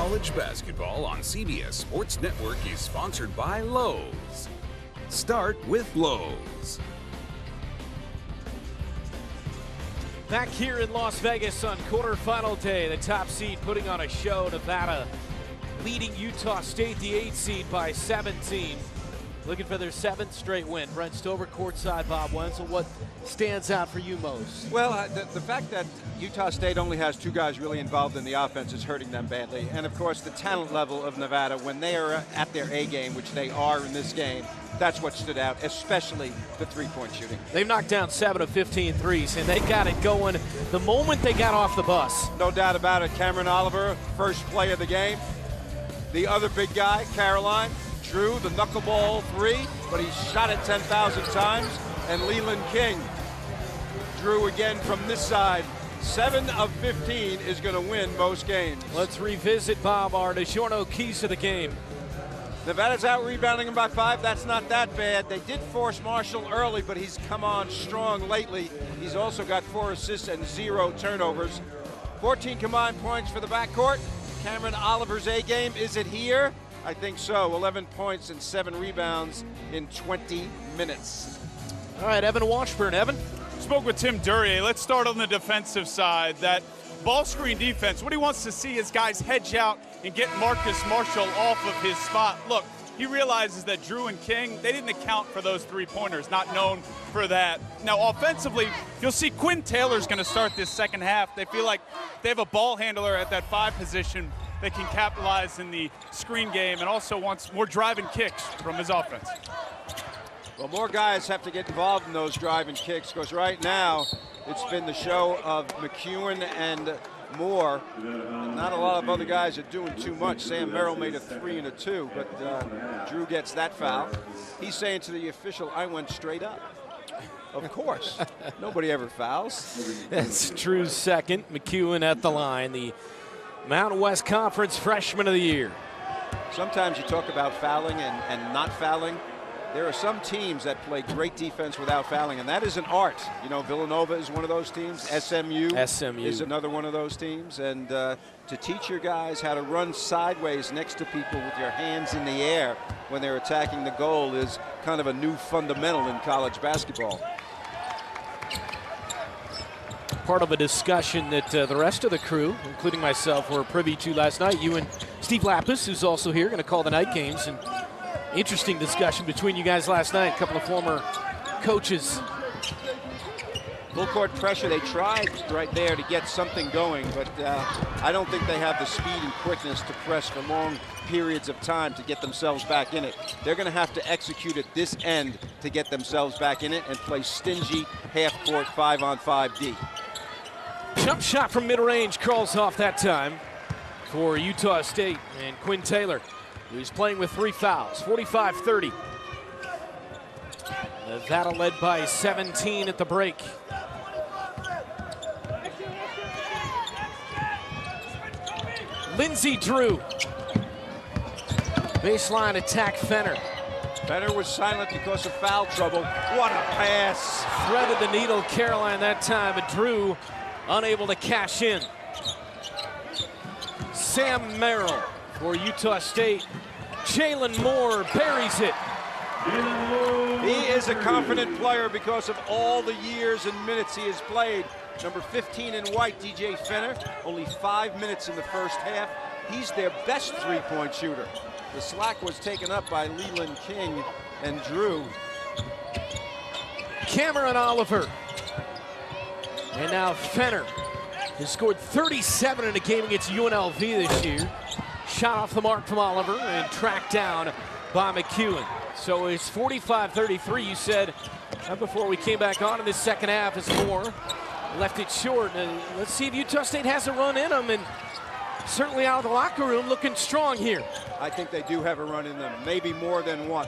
College basketball on CBS Sports Network is sponsored by Lowe's. Start with Lowe's. Back here in Las Vegas on quarterfinal day, the top seed putting on a show. Nevada leading Utah State, the 8th seed, by 17. Looking for their 7th straight win. Brent Stover courtside, Bob Wenzel. What stands out for you most? Well, the fact that Utah State only has 2 guys really involved in the offense is hurting them badly. And, of course, the talent level of Nevada, when they are at their A game, which they are in this game, that's what stood out, especially the three-point shooting. They've knocked down 7 of 15 threes, and they got it going the moment they got off the bus. No doubt about it. Cameron Oliver, first play of the game. The other big guy, Caroline, drew the knuckleball 3, but he shot it 10,000 times. And Leland King drew again from this side. 7 of 15 is going to win most games. Let's revisit, Bob, our DiGiorno keys to the game. Nevada's out rebounding him by 5. That's not that bad. They did force Marshall early, but he's come on strong lately. He's also got 4 assists and 0 turnovers. 14 combined points for the backcourt. Cameron Oliver's A game, is it here? I think so. 11 points and 7 rebounds in 20 minutes. All right, Evan Washburn. Evan? Spoke with Tim Duryea. Let's start on the defensive side. That ball screen defense, what he wants to see is guys hedge out and get Marcus Marshall off of his spot. Look, he realizes that Drew and King, they didn't account for those 3-pointers, not known for that. Now, offensively, you'll see Quinn Taylor's going to start this second half. They feel like they have a ball handler at that 5 position that can capitalize in the screen game and also wants more driving kicks from his offense. Well, more guys have to get involved in those driving kicks because right now it's been the show of McEwen and Moore. And not a lot of other guys are doing too much. Sam Merrill made a 3 and a 2, but Drew gets that foul. He's saying to the official, I went straight up. Of course. Nobody ever fouls. That's Drew's second. McEwen at the line, the Mountain West Conference Freshman of the Year. Sometimes you talk about fouling and not fouling. There are some teams that play great defense without fouling, and that is an art. You know, Villanova is one of those teams. SMU is another one of those teams. And to teach your guys how to run sideways next to people with your hands in the air when they're attacking the goal is kind of a new fundamental in college basketball. Part of a discussion that the rest of the crew, including myself, were privy to last night. You and Steve Lapis, who's also here, going to call the night games. And interesting discussion between you guys last night. A couple of former coaches. Full court pressure, they tried right there to get something going, but I don't think they have the speed and quickness to press for long periods of time to get themselves back in it. They're going to have to execute at this end to get themselves back in it and play stingy half-court 5-on-5 D. Jump shot from mid-range crawls off that time for Utah State, and Quinn Taylor, who's playing with 3 fouls, 45-30. Nevada led by 17 at the break. Lindsey Drew. Baseline attack, Fenner. Fenner was silent because of foul trouble. What a pass. Threaded the needle, Caroline, that time, but Drew unable to cash in. Sam Merrill for Utah State. Jalen Moore buries it. He is a confident player because of all the years and minutes he has played. Number 15 in white, DJ Fenner, only 5 minutes in the first half. He's their best 3-point shooter. The slack was taken up by Leland King and Drew. Cameron Oliver. And now Fenner has scored 37 in a game against UNLV this year. Shot off the mark from Oliver and tracked down by McEwen. So it's 45-33. You said before we came back on in this second half as Moore left it short. And let's see if Utah State has a run in them, and certainly out of the locker room looking strong here. I think they do have a run in them, maybe more than one.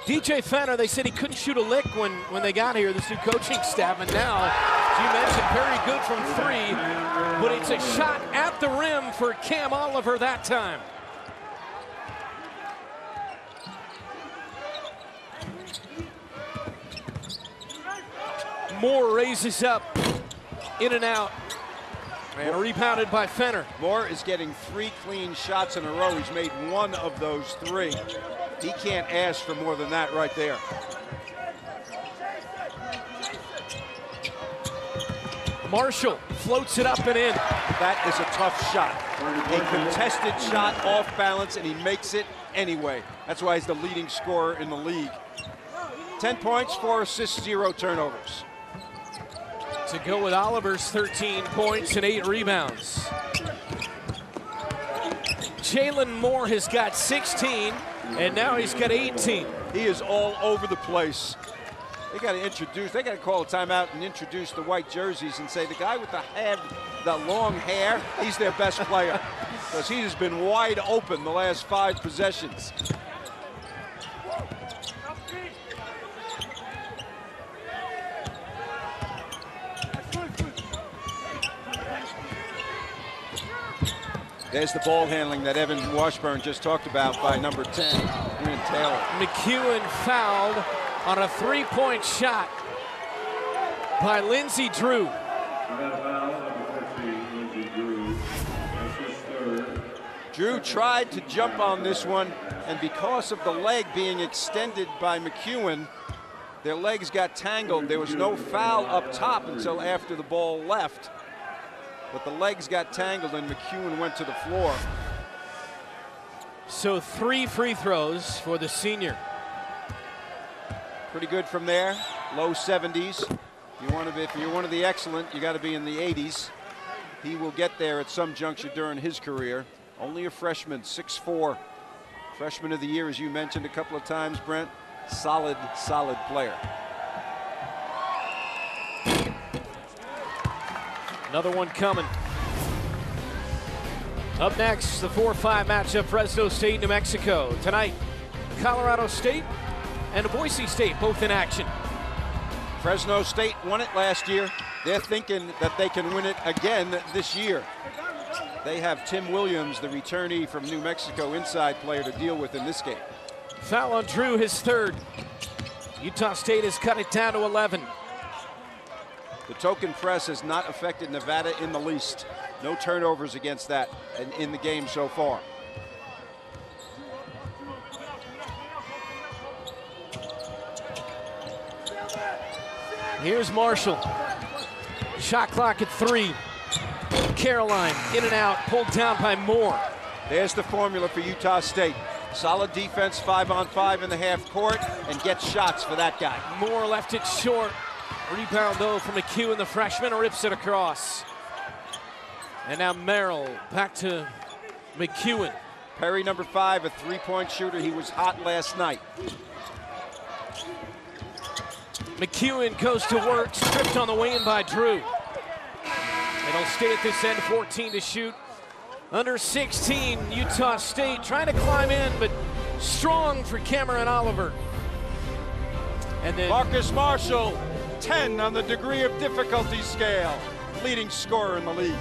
DJ Fenner, they said he couldn't shoot a lick when they got here, this new coaching staff, and now, as you mentioned, very good from 3, but it's a shot at the rim for Cam Oliver that time. Moore raises up, in and out. And rebounded by Fenner. Moore is getting 3 clean shots in a row. He's made 1 of those 3. He can't ask for more than that right there. Marshall floats it up and in. That is a tough shot. A contested shot off balance, and he makes it anyway. That's why he's the leading scorer in the league. 10 points, 4 assists, 0 turnovers. To go with Oliver's 13 points and 8 rebounds. Jalen Moore has got 16, and now he's got 18. He is all over the place. They got to call a timeout and introduce the white jerseys and say the guy with the long hair, he's their best player. Because he has been wide open the last 5 possessions. There's the ball handling that Evan Washburn just talked about by number 10, Ian Taylor. McEwen fouled on a 3-point shot by Lindsey Drew. Drew tried to jump on this one, and because of the leg being extended by McEwen, their legs got tangled. There was no foul up top until after the ball left, but the legs got tangled and McEwen went to the floor. So 3 free throws for the senior. Pretty good from there, low 70s. If you're one of the excellent, you got to be in the 80s. He will get there at some juncture during his career. Only a freshman, 6'4". Freshman of the year, as you mentioned a couple of times, Brent. Solid, solid player. Another one coming. Up next, the 4-5 matchup, Fresno State, New Mexico. Tonight, Colorado State and Boise State, both in action. Fresno State won it last year. They're thinking that they can win it again this year. They have Tim Williams, the returnee from New Mexico, inside player to deal with in this game. Foul on Drew, his 3rd. Utah State has cut it down to 11. The token press has not affected Nevada in the least. No turnovers against that in the game so far. Here's Marshall. Shot clock at 3. Caroline in and out, pulled down by Moore. There's the formula for Utah State. Solid defense, 5-on-5 in the half court, and get shots for that guy. Moore left it short. Rebound though from McEwen, the freshman, rips it across. And now Merrill back to McEwen. Perry, number 5, a 3-point shooter. He was hot last night. McEwen goes to work, stripped on the wing by Drew. It'll stay at this end, 14 to shoot. Under 16, Utah State trying to climb in, but strong for Cameron Oliver. And then Marcus Marshall, 10 on the degree of difficulty scale. Leading scorer in the league.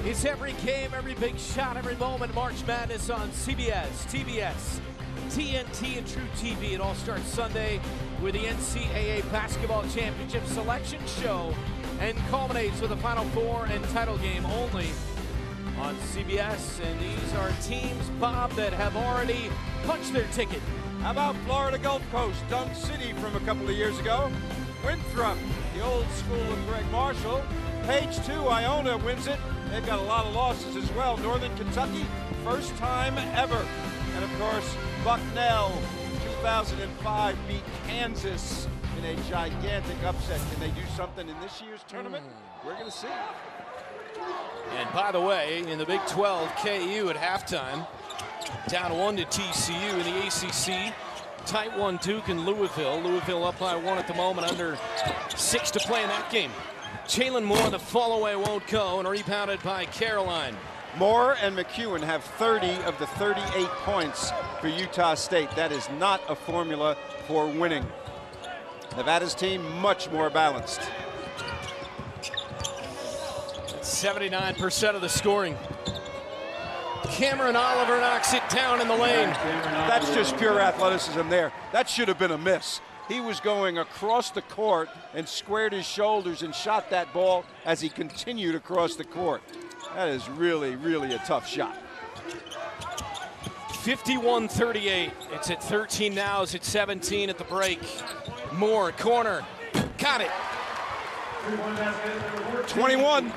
It's every game, every big shot, every moment. March Madness on CBS, TBS, TNT, and True TV. It all starts Sunday with the NCAA Basketball Championship Selection Show and culminates with a Final Four and title game only on CBS. And these are teams, Bob, that have already punched their ticket. How about Florida Gulf Coast, Dunk City from a couple of years ago? Winthrop, the old school of Greg Marshall. Page 2, Iona wins it. They've got a lot of losses as well. Northern Kentucky, first time ever. And of course, Bucknell, 2005, beat Kansas in a gigantic upset. Can they do something in this year's tournament? We're going to see. And by the way, in the Big 12, KU at halftime, down 1 to TCU in the ACC. Tight one, Duke and Louisville. Louisville up by 1 at the moment, under 6 to play in that game. Jalen Moore, the fall away won't go, and rebounded by Caroline. Moore and McEwen have 30 of the 38 points for Utah State. That is not a formula for winning. Nevada's team much more balanced. 79% of the scoring. Cameron Oliver knocks it down in the lane. That's just pure athleticism there. That should have been a miss. he was going across the court and squared his shoulders and shot that ball as he continued across the court. That is really, really a tough shot. 51-38. It's at 13 now. It's at 17 at the break. Moore, corner. Got it. 21.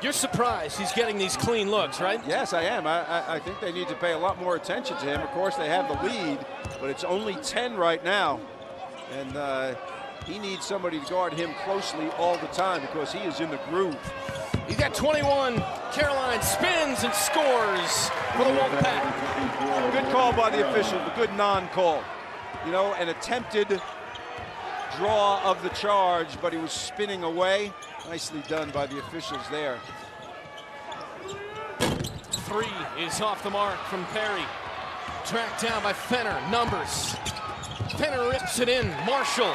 You're surprised he's getting these clean looks, right? Yes, I am. I think they need to pay a lot more attention to him. Of course, they have the lead, but it's only 10 right now. And he needs somebody to guard him closely all the time because he is in the groove. He's got 21. Caroline spins and scores for the Wolfpack. Good call by the official, the good non-call. You know, an attempted draw of the charge, but he was spinning away. Nicely done by the officials there. 3 is off the mark from Perry. Tracked down by Fenner. Numbers. Fenner rips it in. Marshall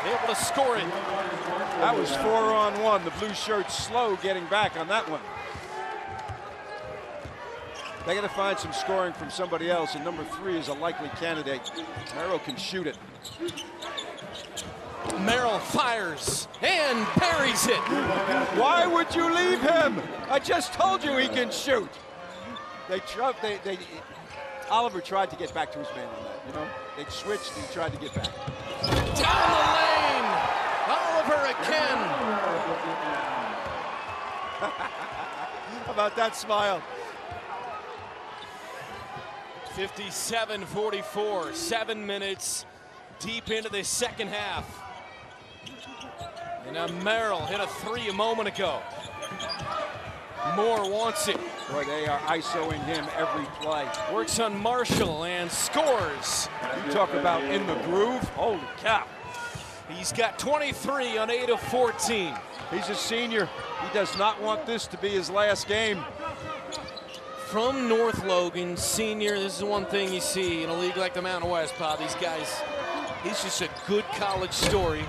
able to score it. That was 4-on-1. The blue shirts slow getting back on that one. They got to find some scoring from somebody else, and number 3 is a likely candidate. Merrill can shoot it. Merrill fires and parries it. Why would you leave him? I just told you he can shoot. Oliver tried to get back to his man on that, you know? They switched and he tried to get back. Down the lane, Oliver again. How about that smile? 57-44, 7 minutes deep into the second half. And now Merrill hit a 3 a moment ago. Moore wants it. Boy, they are ISOing him every play. Works on Marshall and scores. You talk about in the groove. Holy cow. He's got 23 on 8 of 14. He's a senior. He does not want this to be his last game. From North Logan, senior, this is one thing you see in a league like the Mountain West, Bob. These guys, he's just a good college story.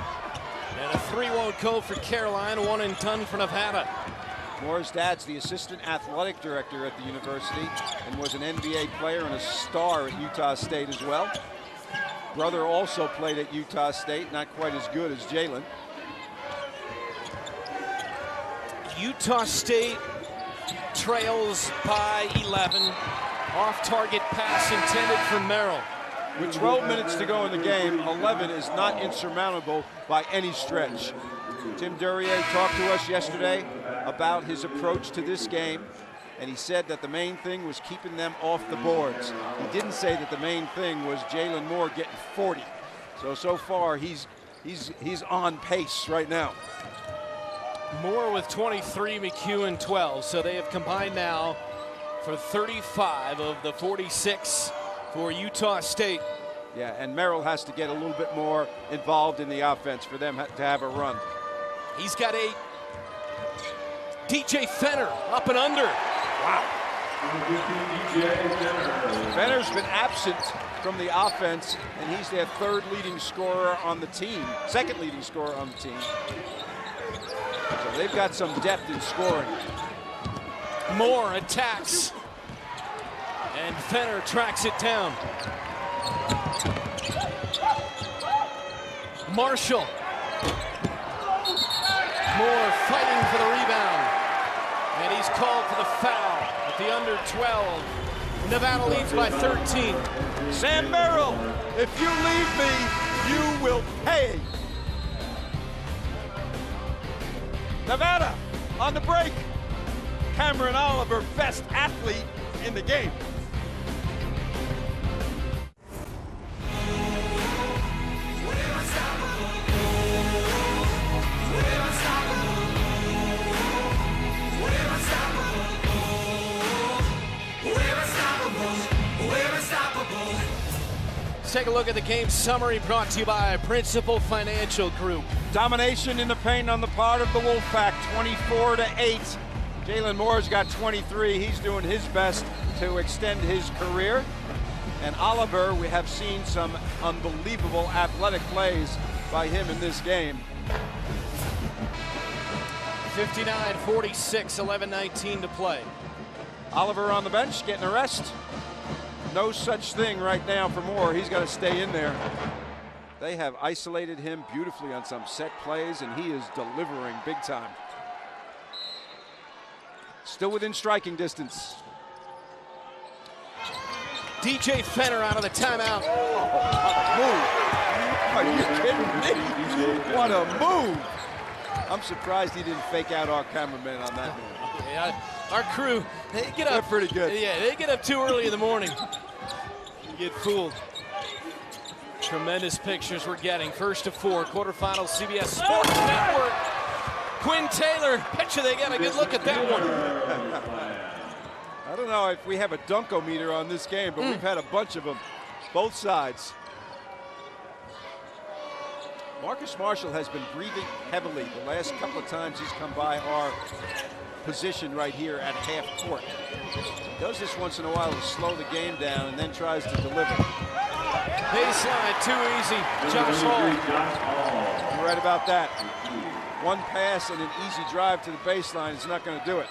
And a 3 won't go for Caroline, 1 and done for Nevada. Moore's dad's the assistant athletic director at the university and was an NBA player and a star at Utah State as well. Brother also played at Utah State, not quite as good as Jalen. Utah State trails by 11. Off-target pass intended for Merrill. With 12 minutes to go in the game, 11 is not insurmountable by any stretch. Tim Duryea talked to us yesterday about his approach to this game, and he said that the main thing was keeping them off the boards. He didn't say that the main thing was Jalen Moore getting 40. So far, he's on pace right now. Moore with 23, McEwen 12. So they have combined now for 35 of the 46 for Utah State. Yeah, and Merrill has to get a little bit more involved in the offense for them to have a run. He's got 8. DJ Fenner up and under. Wow. Fenner's been absent from the offense, and he's their 3rd leading scorer on the team, 2nd leading scorer on the team. So they've got some depth in scoring. Moore attacks, and Fenner tracks it down. Marshall. Moore fighting for the rebound. And he's called for the foul at the under 12. Nevada leads by 13. Sam Merrill, if you leave me, you will pay. Nevada on the break. Cameron Oliver, best athlete in the game. Let's take a look at the game summary brought to you by Principal Financial Group. Domination in the paint on the part of the Wolfpack, 24-8. Jalen Moore's got 23. He's doing his best to extend his career. And Oliver, we have seen some unbelievable athletic plays by him in this game. 59-46, 11-19 to play. Oliver on the bench getting a rest. no such thing right now for Moore. He's got to stay in there. They have isolated him beautifully on some set plays, and he is delivering big time. Still within striking distance. DJ Fenner out of the timeout. Oh, what a move. Are you kidding me? What a move. I'm surprised he didn't fake out our cameraman on that move. Yeah, our crew, they get up. They're pretty good. Yeah, they get up too early in the morning. You get fooled. Tremendous pictures we're getting. First to 4, quarterfinal CBS Sports Network. Quinn Taylor, betcha they got a good look at that one. I don't know if we have a dunkometer on this game, but we've had a bunch of them, both sides. Marcus Marshall has been breathing heavily the last couple of times he's come by our position right here at half court. He does this once in a while to slow the game down and then tries to deliver. Baseline, too easy. Josh Hall. You're right about that. One pass and an easy drive to the baseline is not going to do it.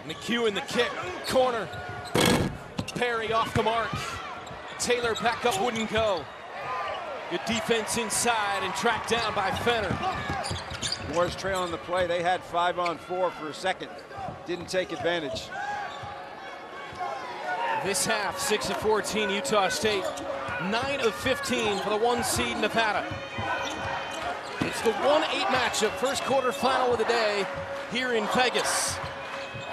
McEwen, the kick, corner. Perry off the mark. Taylor back up, wouldn't go. Good defense inside and tracked down by Fenner. Moore's trailing the play. They had 5-on-4 for a second. Didn't take advantage. This half, 6 of 14, Utah State. 9 of 15 for the 1 seed Nevada. It's the 1-8 matchup, first quarterfinal of the day here in Vegas.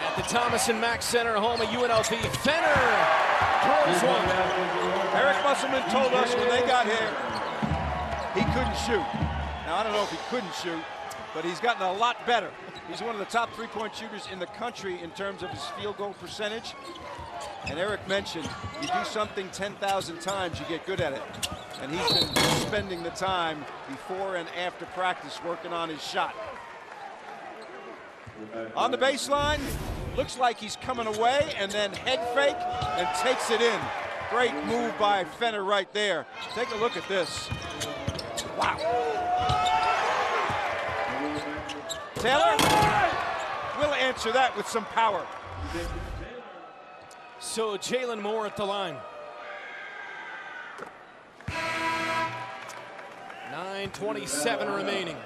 At the Thomas & Mack Center, home of UNLV. Fenner throws one. Eric Musselman told us when they got here, he couldn't shoot. Now, I don't know if he couldn't shoot, but he's gotten a lot better. He's one of the top three-point shooters in the country in terms of his field goal percentage. And Eric mentioned, you do something 10,000 times, you get good at it. And he's been spending the time before and after practice working on his shot. On the baseline, looks like he's coming away and then head fake and takes it in. Great move by Fenner right there. Take a look at this. Wow. Taylor will answer that with some power. So Jalen Moore at the line. 9:27 remaining.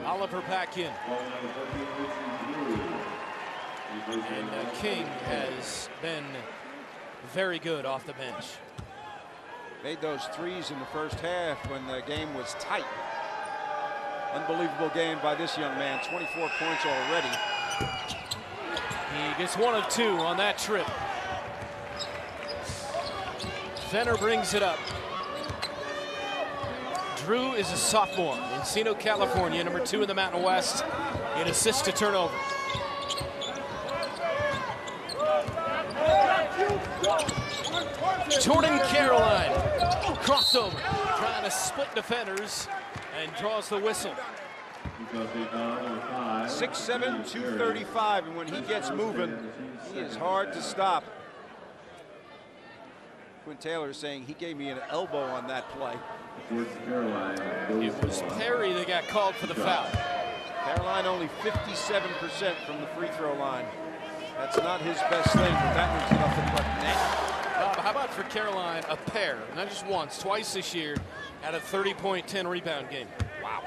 Oliver back in. And King has been very good off the bench. Made those threes in the first half when the game was tight. Unbelievable game by this young man, 24 points already. He gets 1 of 2 on that trip. Fenner brings it up. Drew is a sophomore, Encino, California, number 2 in the Mountain West in assists to turnover. Jordan Caroline, crossover, trying to split defenders and draws the whistle. 6'7", 235, and when he gets moving, he is hard to stop. Quinn Taylor is saying he gave me an elbow on that play. It was Perry that got called for the foul. Caroline only 57% from the free throw line. That's not his best thing, but that one's nothing but net. How about for Caroline, a pair, not just once, twice this year, at a 30-point, 10-rebound game. Wow.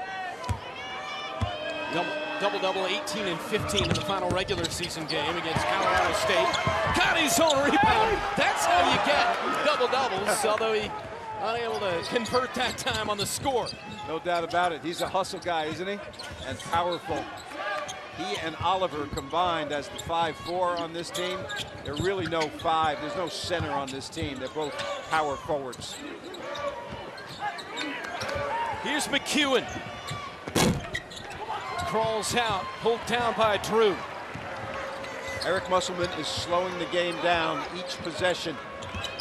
Double-double, 18 and 15 in the final regular season game against Colorado State. Got his own rebound. That's how you get double-doubles, although he unable to convert that time on the score. No doubt about it. He's a hustle guy, isn't he? And powerful. He and Oliver combined as the 5-4 on this team. There are really no 5. There's no center on this team. They're both power forwards. Here's McEwen. Crawls out, pulled down by Drew. Eric Musselman is slowing the game down each possession.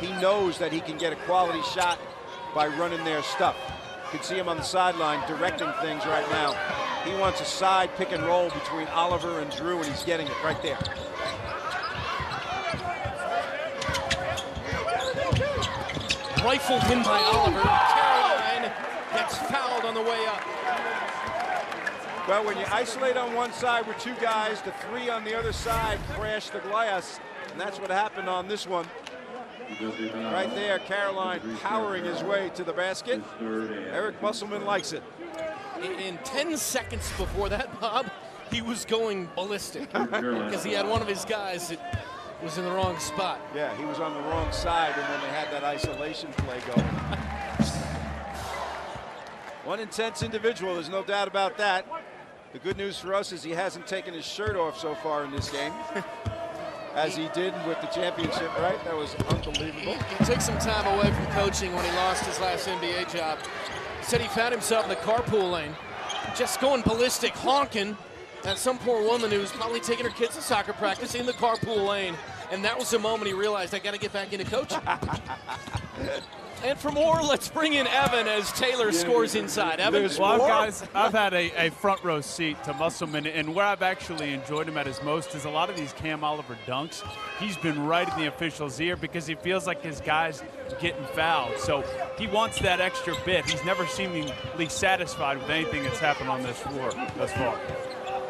He knows that he can get a quality shot by running their stuff. You can see him on the sideline directing things right now. He wants a side pick and roll between Oliver and Drew, and he's getting it right there. Rifled in by Oliver. Caroline gets fouled on the way up. Well, when you isolate on one side with 2 guys, the 3 on the other side crash the glass, and that's what happened on this one. Right there, Caroline powering his way to the basket. Eric Musselman likes it. In 10 seconds before that, Bob, he was going ballistic because he had one of his guys that was in the wrong spot. Yeah, he was on the wrong side, and then they had that isolation play going. One intense individual, there's no doubt about that. The good news for us is he hasn't taken his shirt off so far in this game, as he did with the championship, right? That was unbelievable. He took some time away from coaching when he lost his last NBA job. He said he found himself in the carpool lane, just going ballistic, honking at some poor woman who was probably taking her kids to soccer practice in the carpool lane. And that was the moment he realized, I got to get back into coaching. And for more, let's bring in Evan as Taylor scores inside. Evan, well, guys, I've had a front row seat to Musselman, and where I've actually enjoyed him at his most is a lot of these Cam Oliver dunks. He's been right in the official's ear because he feels like his guy's getting fouled. So he wants that extra bit. He's never seemingly satisfied with anything that's happened on this floor thus far.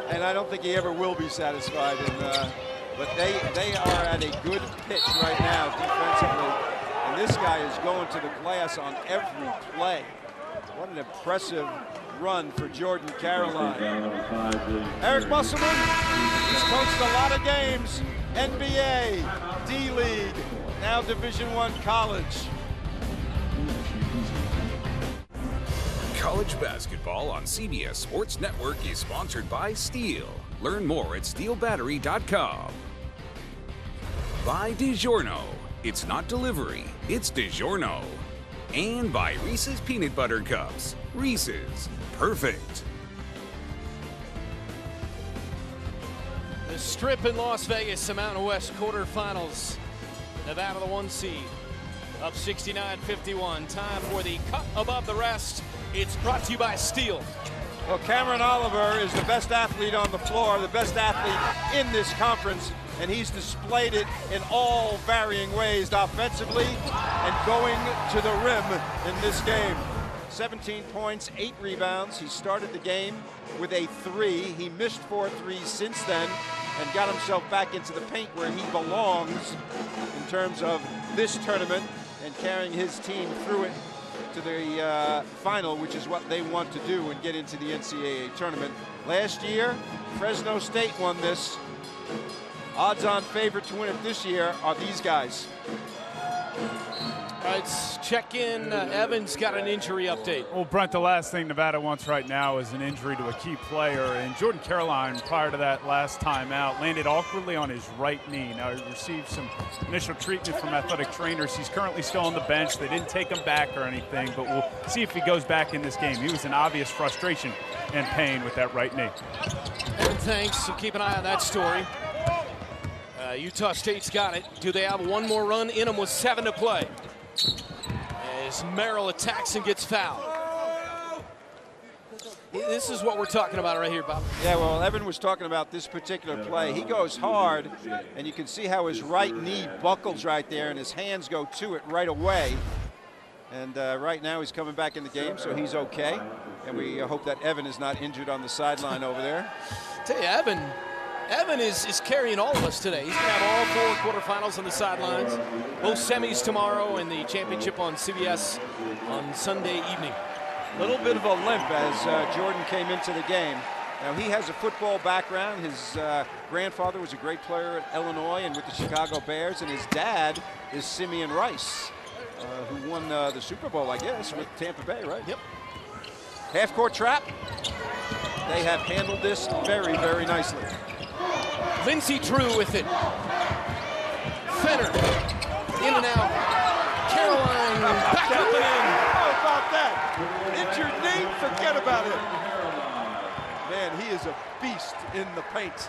And I don't think he ever will be satisfied. But they are at a good pitch right now defensively. And this guy is going to the glass on every play. What an impressive run for Jordan Caroline. Eric Musselman, he's coached a lot of games. NBA, D-League, now Division I college. College basketball on CBS Sports Network is sponsored by Steel. Learn more at steelbattery.com. By DiGiorno. It's not delivery, it's DiGiorno. And by Reese's Peanut Butter Cups. Reese's, perfect. The Strip in Las Vegas, the Mountain West quarterfinals. Nevada, the 1 seed, up 69-51. Time for the cut above the rest. It's brought to you by Steel. Well, Cameron Oliver is the best athlete on the floor, the best athlete in this conference, and he's displayed it in all varying ways, offensively and going to the rim in this game. 17 points, 8 rebounds. He started the game with a 3. He missed 4 threes since then and got himself back into the paint where he belongs in terms of this tournament and carrying his team through it to the final, which is what they want to do and get into the NCAA tournament. Last year, Fresno State won this. Odds-on favorite to win it this year are these guys. All right, let's check in. Evans got an injury update. Well, Brent, the last thing Nevada wants right now is an injury to a key player. And Jordan Caroline, prior to that last time out, landed awkwardly on his right knee. Now, he received some initial treatment from athletic trainers. He's currently still on the bench. They didn't take him back or anything, but we'll see if he goes back in this game. He was in obvious frustration and pain with that right knee. Evan, thanks. So keep an eye on that story. Utah State's got it. Do they have one more run in them with 7 to play? As Merrill attacks and gets fouled. This is what we're talking about right here, Bob. Yeah, well, Evan was talking about this particular play. He goes hard, and you can see how his right knee buckles right there, and his hands go to it right away. And right now he's coming back in the game, so he's okay. And we hope that Evan is not injured on the sideline over there. Tell you, Evan is carrying all of us today. He's going to have all 4 quarterfinals on the sidelines, both semis tomorrow, and the championship on CBS on Sunday evening. A little bit of a limp as Jordan came into the game. Now, he has a football background. His grandfather was a great player at Illinois and with the Chicago Bears, and his dad is Simeon Rice, who won the Super Bowl, I guess, with Tampa Bay, right? Yep. Half-court trap. They have handled this very, very nicely. Lindsey Drew with it. Fenner in and out. Caroline back up and in. How about that? Injured knee, forget about it. Man, he is a beast in the paint.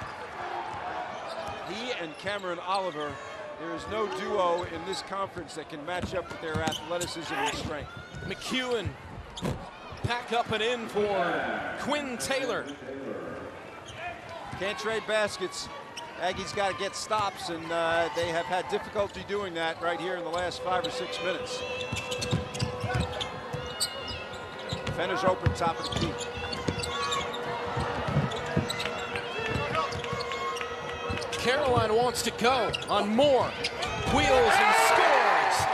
He and Cameron Oliver, there is no duo in this conference that can match up with their athleticism and strength. McEwen back up and in for Quinn Taylor. Can't trade baskets. Aggies got to get stops, and they have had difficulty doing that right here in the last 5 or 6 minutes. Fenner's open, top of the key. Caroline wants to go on Moore. Wheels and scores.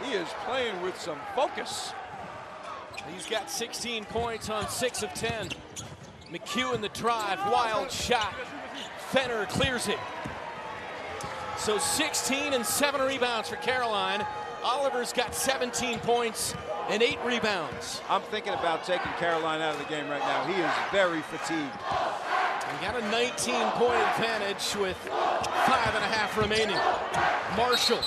He is playing with some focus. He's got 16 points on 6 of 10. McEwen the drive, wild shot. Fenner clears it. So 16 and 7 rebounds for Caroline. Oliver's got 17 points and 8 rebounds. I'm thinking about taking Caroline out of the game right now. He is very fatigued. He got a 19-point advantage with 5.5 remaining. Marshall,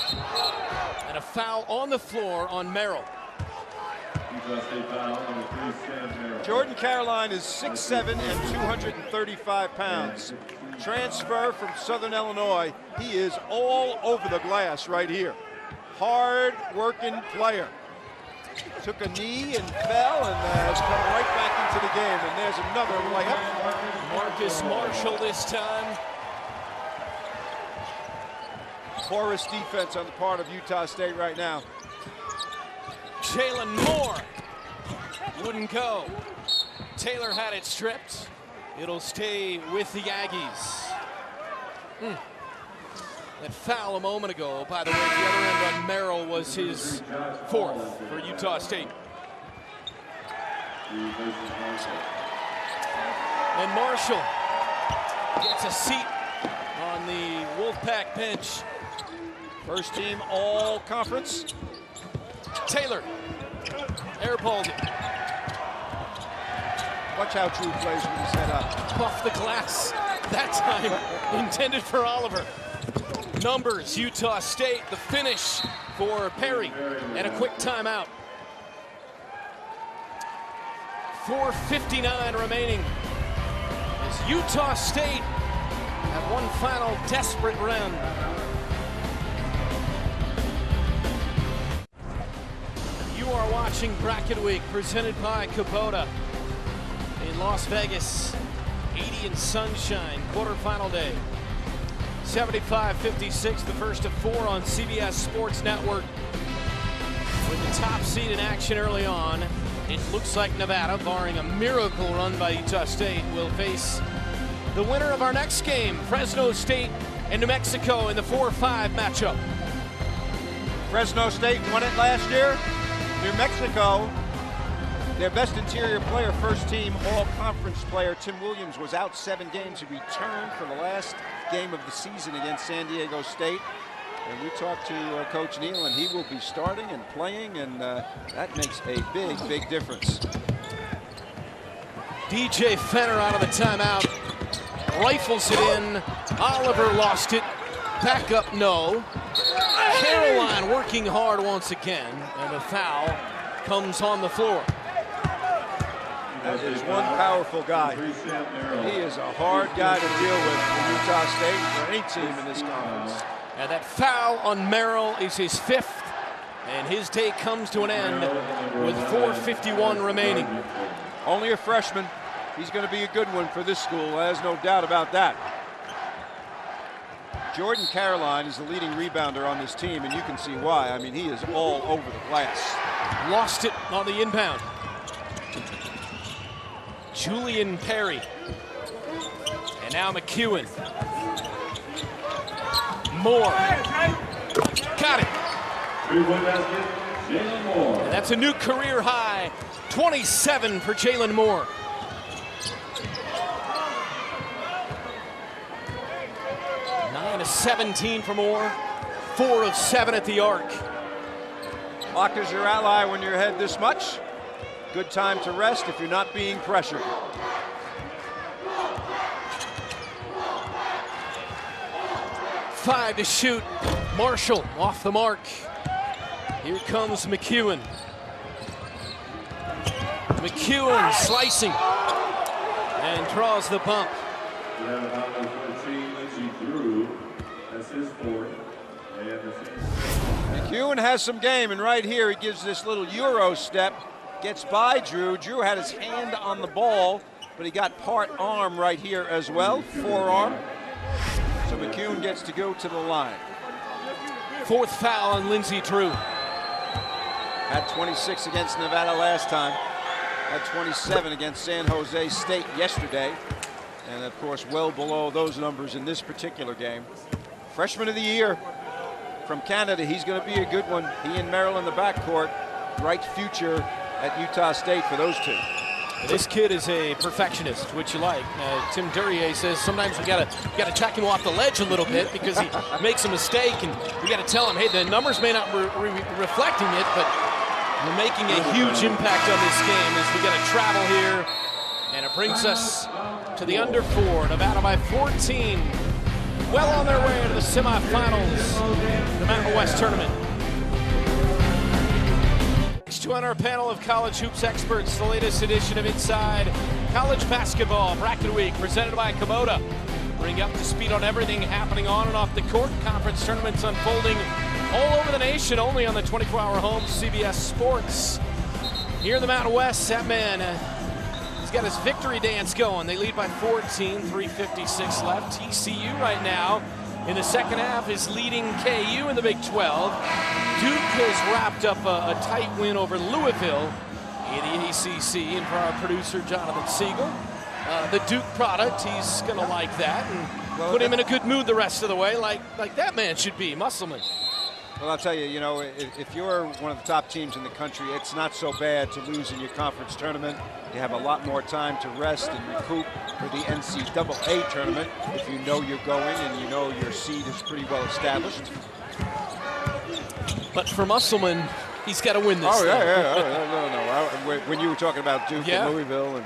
and a foul on the floor on Merrill. Jordan Caroline is 6'7" and 235 pounds. Transfer from Southern Illinois. He is all over the glass right here. Hard-working player. Took a knee and fell and has come right back into the game. And there's another layup. Marcus Marshall this time. Porous defense on the part of Utah State right now. Jalen Moore wouldn't go. Taylor had it stripped. It'll stay with the Aggies. That foul a moment ago, by the way, the other end on Merrill was his 4th for Utah State. And Marshall gets a seat on the Wolfpack bench. First team all conference. Taylor airballed it. Watch how Drew plays with his head up. Off the glass that time, intended for Oliver. Numbers, Utah State, the finish for Perry, and a quick timeout. 4:59 remaining as Utah State have one final desperate run. You are watching Bracket Week presented by Kubota in Las Vegas. 80 and sunshine, quarterfinal day. 75-56, the first of 4 on CBS Sports Network. With the top seed in action early on, it looks like Nevada, barring a miracle run by Utah State, will face the winner of our next game, Fresno State and New Mexico in the 4-5 matchup. Fresno State won it last year. New Mexico, their best interior player, first team all-conference player, Tim Williams, was out 7 games. He returned for the last game of the season against San Diego State. And we talked to Coach Neal, and he will be starting and playing, and that makes a big, big difference. DJ Fenner out of the timeout. Rifles it in. Oliver lost it. Back up, no. Caroline working hard once again, and the foul comes on the floor. That is one powerful guy. He is a hard guy to deal with for Utah State, for any team in this conference. And that foul on Merrill is his 5th, and his day comes to an end with 4:51 remaining. Only a freshman. He's going to be a good one for this school, there's no doubt about that. Jordan Caroline is the leading rebounder on this team, and you can see why. I mean, he is all over the glass. Lost it on the inbound. Julian Perry. And now McEwen. Moore. Got it. And that's a new career high. 27 for Jalen Moore. Nine of 17 for Moore. 4 of 7 at the arc. Clock is your ally when you're ahead this much. Good time to rest if you're not being pressured. Five to shoot. Marshall off the mark. Here comes McEwen. McEwen slicing and draws the bump. McEwen has some game, and right here he gives this little Euro step, gets by Drew. Drew had his hand on the ball, but he got part arm right here as well, forearm. So McEwen gets to go to the line. 4th foul on Lindsey Drew. Had 26 against Nevada last time. Had 27 against San Jose State yesterday. And of course, well below those numbers in this particular game. Freshman of the year from Canada. He's going to be a good one. He and Merrill in the backcourt. Bright future at Utah State for those two. This kid is a perfectionist, which you like. Tim Duryea says sometimes we gotta check him off the ledge a little bit because he makes a mistake, and we gotta tell him, hey, the numbers may not be reflecting it, but we're making a huge impact on this game as we gotta travel here, and it brings us to the under 4. Nevada by 14, well on their way to the semifinals, the Mountain West tournament. On our panel of college hoops experts, the latest edition of Inside College Basketball Bracket Week, presented by Kubota. Bring you up to speed on everything happening on and off the court. Conference tournaments unfolding all over the nation, only on the 24-hour home CBS Sports. Here in the Mountain West, that man, he's got his victory dance going. They lead by 14, 3:56 left. TCU right now in the second half is leading KU in the Big 12. Duke has wrapped up a tight win over Louisville in the ACC, and for our producer Jonathan Siegel, the Duke product, he's going to like that and put him in a good mood the rest of the way, like that man should be, Musselman. Well, I'll tell you, you know, if you're one of the top teams in the country, it's not so bad to lose in your conference tournament. You have a lot more time to rest and recoup for the NCAA tournament if you know you're going and you know your seed is pretty well established. But for Musselman, he's got to win this. Oh, yeah. No. When you were talking about Duke and Louisville. And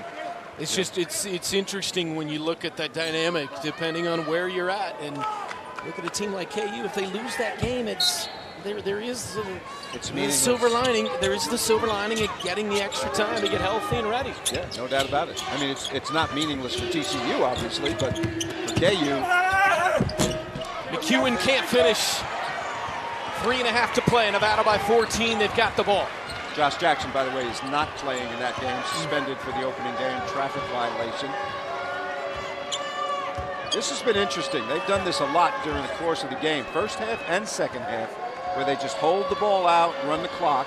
it's just, it's interesting when you look at that dynamic, depending on where you're at. And look at a team like KU, if they lose that game, there is the silver lining. There is the silver lining of getting the extra time to get healthy and ready. Yeah, no doubt about it. I mean, it's not meaningless for TCU, obviously, but for KU. McEwen can't finish. 3.5 to play. Nevada by 14. They've got the ball. Josh Jackson, by the way, is not playing in that game. Suspended for the opening game traffic violation. This has been interesting. They've done this a lot during the course of the game. First half and second half, where they just hold the ball out, run the clock.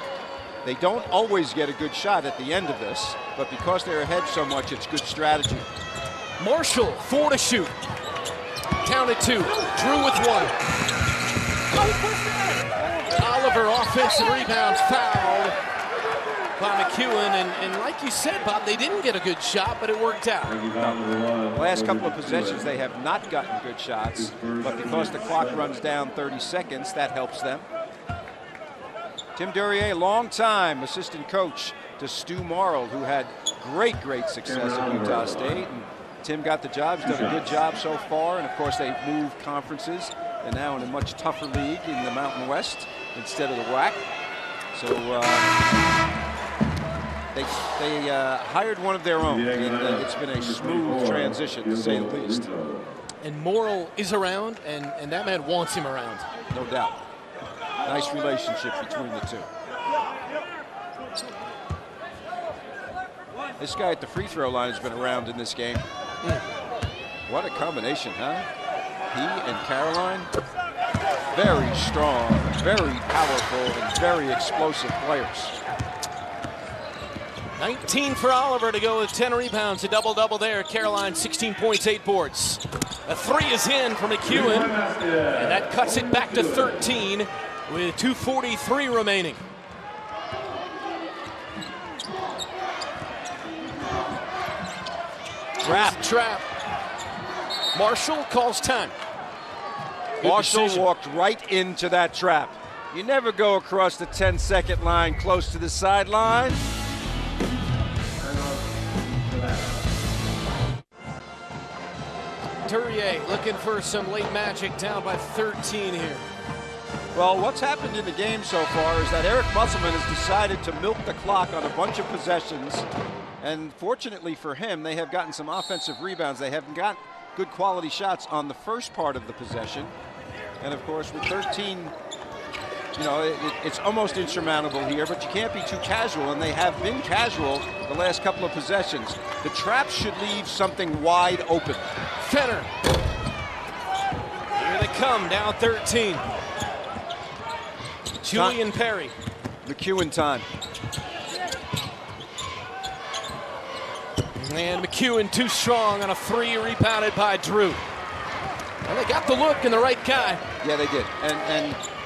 They don't always get a good shot at the end of this, but because they're ahead so much, it's good strategy. Marshall, 4 to shoot. Down at 2. Drew with 1. Oliver, offensive rebound, fouled by McEwen, and like you said, Bob, they didn't get a good shot, but it worked out. The last couple of possessions, they have not gotten good shots, but because the clock runs down 30 seconds, that helps them. Tim Duryea, long-time assistant coach to Stu Morrill, who had great success at Utah State. And Tim got the job. He's done a good job so far, and of course, they've moved conferences. They're now in a much tougher league in the Mountain West instead of the WAC. So they hired one of their own, and it's been a smooth transition, to say the least. And Morrill is around, and that man wants him around. No doubt. Nice relationship between the two. This guy at the free throw line has been around in this game. What a combination, huh? He and Caroline, very strong, very powerful, and very explosive players. 19 for Oliver to go with 10 rebounds, a double-double there. Caroline, 16 points, 8 boards. A 3 is in for McEwen, and that cuts it back to 13 with 2:43 remaining. Trap. Marshall calls time. Marshall walked right into that trap. You never go across the 10-second line close to the sideline. Duryea looking for some late magic, down by 13 here. Well, what's happened in the game so far is that Eric Musselman has decided to milk the clock on a bunch of possessions. And fortunately for him, they have gotten some offensive rebounds. They haven't got good quality shots on the first part of the possession. And of course, with 13, you know, it's almost insurmountable here, but you can't be too casual, and they have been casual the last couple of possessions. The trap should leave something wide open. Fenner. Here they come, down 13. Julian Perry. McEwen time. And McEwen too strong on a 3, rebounded by Drew. And they got the look and the right guy. Yeah, they did.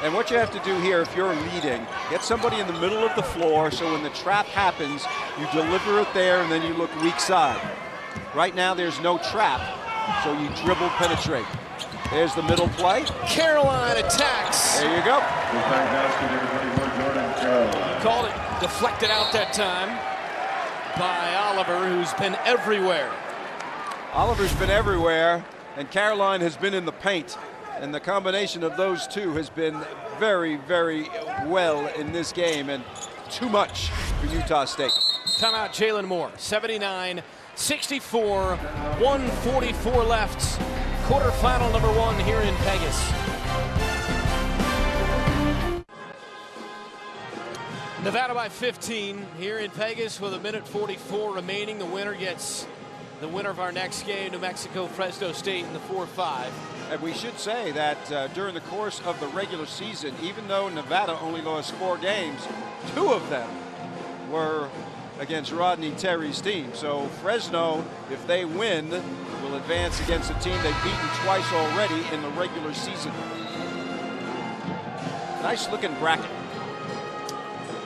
And what you have to do here, if you're leading, get somebody in the middle of the floor so when the trap happens, you deliver it there and then you look weak side. Right now there's no trap, so you dribble, penetrate. There's the middle play. Caroline attacks. There you go. Called it, deflected out that time by Oliver, who's been everywhere. Oliver's been everywhere, and Caroline has been in the paint. And the combination of those two has been very, very well in this game, and too much for Utah State. Timeout, Jalen Moore. 79-64, 144 left. Quarterfinal number 1 here in Vegas. Nevada by 15 here in Vegas with 1:44 remaining. The winner gets the winner of our next game, New Mexico, Fresno State in the 4-5. And we should say that during the course of the regular season, even though Nevada only lost 4 games, 2 of them were against Rodney Terry's team. So Fresno, if they win, will advance against a team they've beaten twice already in the regular season. Nice looking bracket.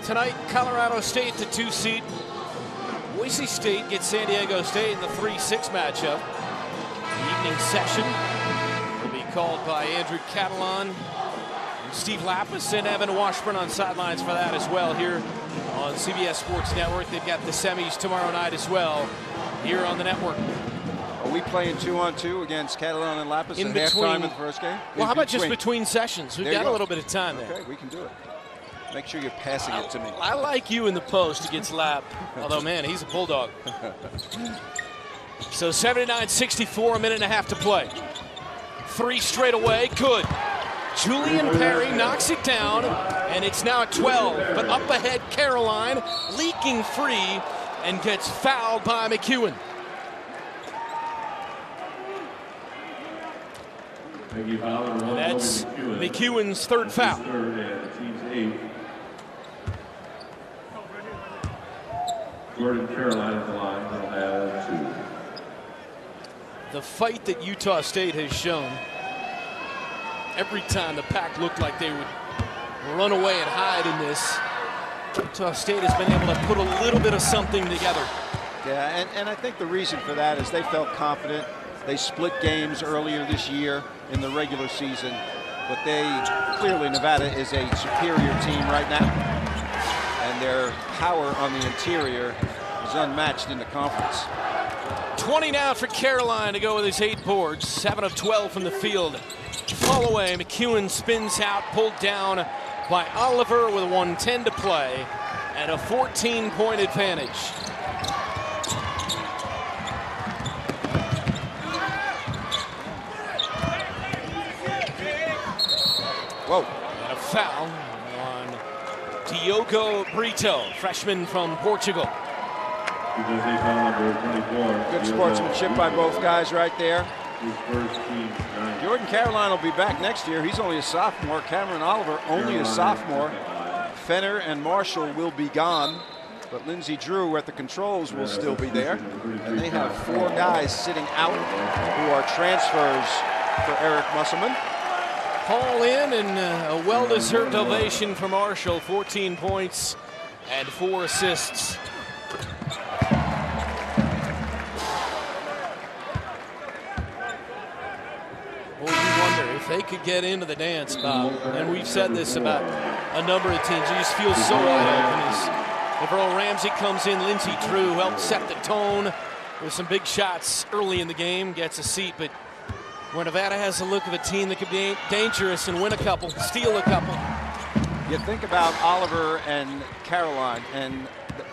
Tonight, Colorado State, the 2 seed. Boise State gets San Diego State in the 3-6 matchup. The evening session will be called by Andrew Catalan, Steve Lapis, and Evan Washburn on sidelines for that as well here on CBS Sports Network. They've got the semis tomorrow night as well here on the network. Are we playing 2-on-2 against Catalan and Lapis in at between, halftime of the first game? Well, how about just between sessions? We've got a little bit of time there. Okay, we can do it. Make sure you're passing it to me. I like you in the post against Lap. Although, man, he's a bulldog. So 79-64, 1.5 to play. 3 straight away, good. Julian Perry knocks it down, and it's now at 12. But up ahead, Caroline leaking free and gets fouled by McEwen. And that's McEwen's 3rd foul. Jordan Caroline at the line will have 2. The fight that Utah State has shown, every time the Pack looked like they would run away and hide in this, Utah State has been able to put a little bit of something together. Yeah, and I think the reason for that is they felt confident. They split games earlier this year in the regular season, but clearly Nevada is a superior team right now. And their power on the interior is unmatched in the conference. 20 now for Caroline to go with his 8 boards, 7 of 12 from the field. Fall away, McEwen spins out, pulled down by Oliver with 1:10 to play and a 14-point advantage. Whoa. And a foul on Diogo Brito, freshman from Portugal. Good sportsmanship by both guys right there. Jordan Caroline will be back next year. He's only a sophomore. Cameron Oliver only a sophomore. Fenner and Marshall will be gone, but Lindsey Drew at the controls will still be there. And they have 4 guys sitting out who are transfers for Eric Musselman. Paul in, and a well-deserved ovation for Marshall. 14 points and 4 assists. Well, you wonder if they could get into the dance, Bob. And we've said this about a number of teams. You just feel so wide open as Earl Ramsey comes in. Lindsey Drew helped set the tone with some big shots early in the game. Gets a seat, but where Nevada has the look of a team that could be dangerous and win a couple, steal a couple. You think about Oliver and Caroline, and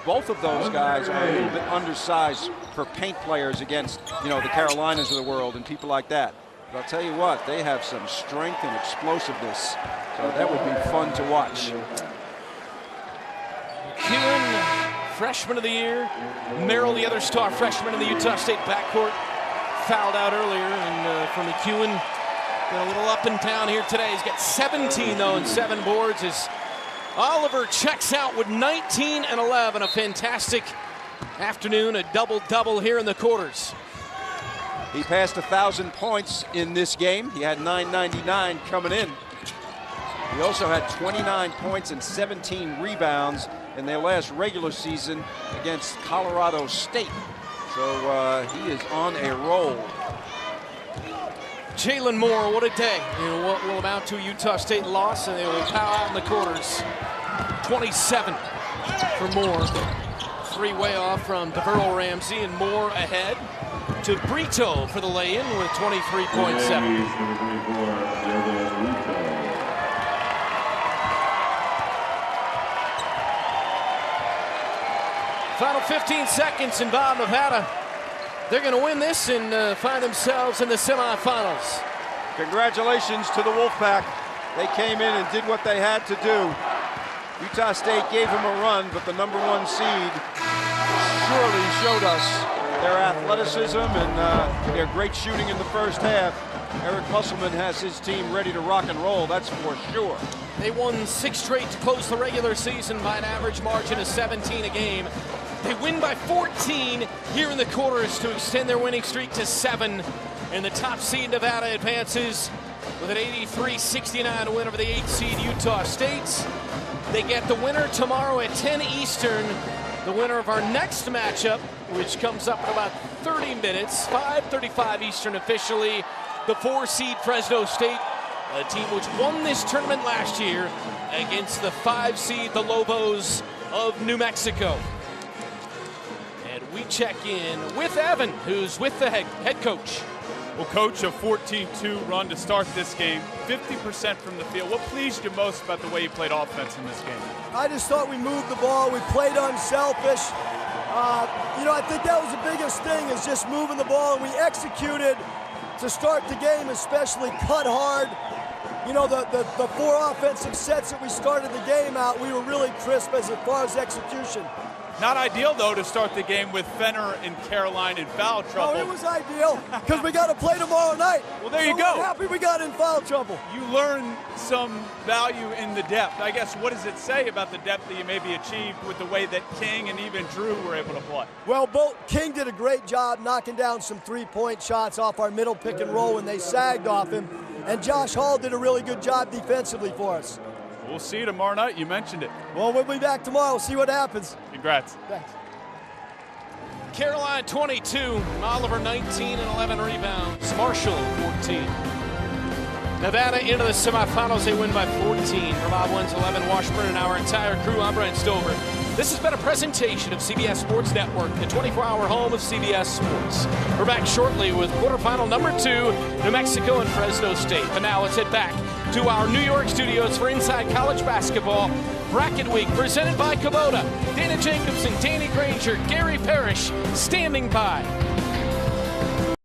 both of those guys are a little bit undersized for paint players against, the Carolinas of the world and people like that. But I'll tell you what, they have some strength and explosiveness, so that would be fun to watch. McEwen, freshman of the year. Merrill, the other star freshman in the Utah State backcourt, fouled out earlier, and for McEwen, got a little up and down here today. He's got 17 though and 7 boards as Oliver checks out with 19 and 11. A fantastic afternoon, a double-double here in the quarters. He passed 1,000 points in this game. He had 999 coming in. He also had 29 points and 17 rebounds in their last regular season against Colorado State. So he is on a roll. Jalen Moore, what a day. What will amount to a Utah State loss, and they will pow out in the quarters. 27 for Moore. 3 way off from DeVerl Ramsey, and Moore ahead to Brito for the lay-in with 23.7. Final 15 seconds in Bob, Nevada. They're going to win this and find themselves in the semifinals. Congratulations to the Wolfpack. They came in and did what they had to do. Utah State gave them a run, but the #1 seed surely showed us their athleticism and their great shooting in the first half. Eric Musselman has his team ready to rock and roll, that's for sure. They won 6 straight to close the regular season by an average margin of 17 a game. They win by 14 here in the quarters to extend their winning streak to 7. And the top seed Nevada advances with an 83-69 win over the 8th seed Utah State. They get the winner tomorrow at 10 Eastern. The winner of our next matchup, which comes up in about 30 minutes, 5:35 Eastern officially, the 4 seed Fresno State, a team which won this tournament last year against the 5 seed, the Lobos of New Mexico. And we check in with Evan, who's with the head coach. Well, Coach, a 14-2 run to start this game, 50% from the field. What pleased you most about the way you played offense in this game? I just thought we moved the ball. We played unselfish. I think that was the biggest thing, is just moving the ball. And we executed to start the game, especially cut hard. The 4 offensive sets that we started the game out, we were really crisp as far as execution. Not ideal, though, to start the game with Fenner and Caroline in foul trouble. Oh, it was ideal, because we got to play tomorrow night. Well, there you go. We're happy we got in foul trouble. You learn some value in the depth. I guess, what does it say about the depth that you maybe achieved with the way that King and even Drew were able to play? Well, King did a great job knocking down some 3-point shots off our middle pick and roll when they sagged off him. And Josh Hall did a really good job defensively for us. We'll see you tomorrow night. You mentioned it. Well, we'll be back tomorrow. We'll see what happens. Congrats. Thanks. Caroline 22, Oliver 19 and 11 rebounds. Marshall 14. Nevada into the semifinals. They win by 14. For Bob Wins 11, Washburn, and our entire crew. I'm Brent Stover. This has been a presentation of CBS Sports Network, the 24-hour home of CBS Sports. We're back shortly with quarterfinal #2, New Mexico and Fresno State. But now let's head back to our New York studios for Inside College Basketball Bracket Week, presented by Kubota. Dana Jacobson, Danny Granger, Gary Parrish standing by.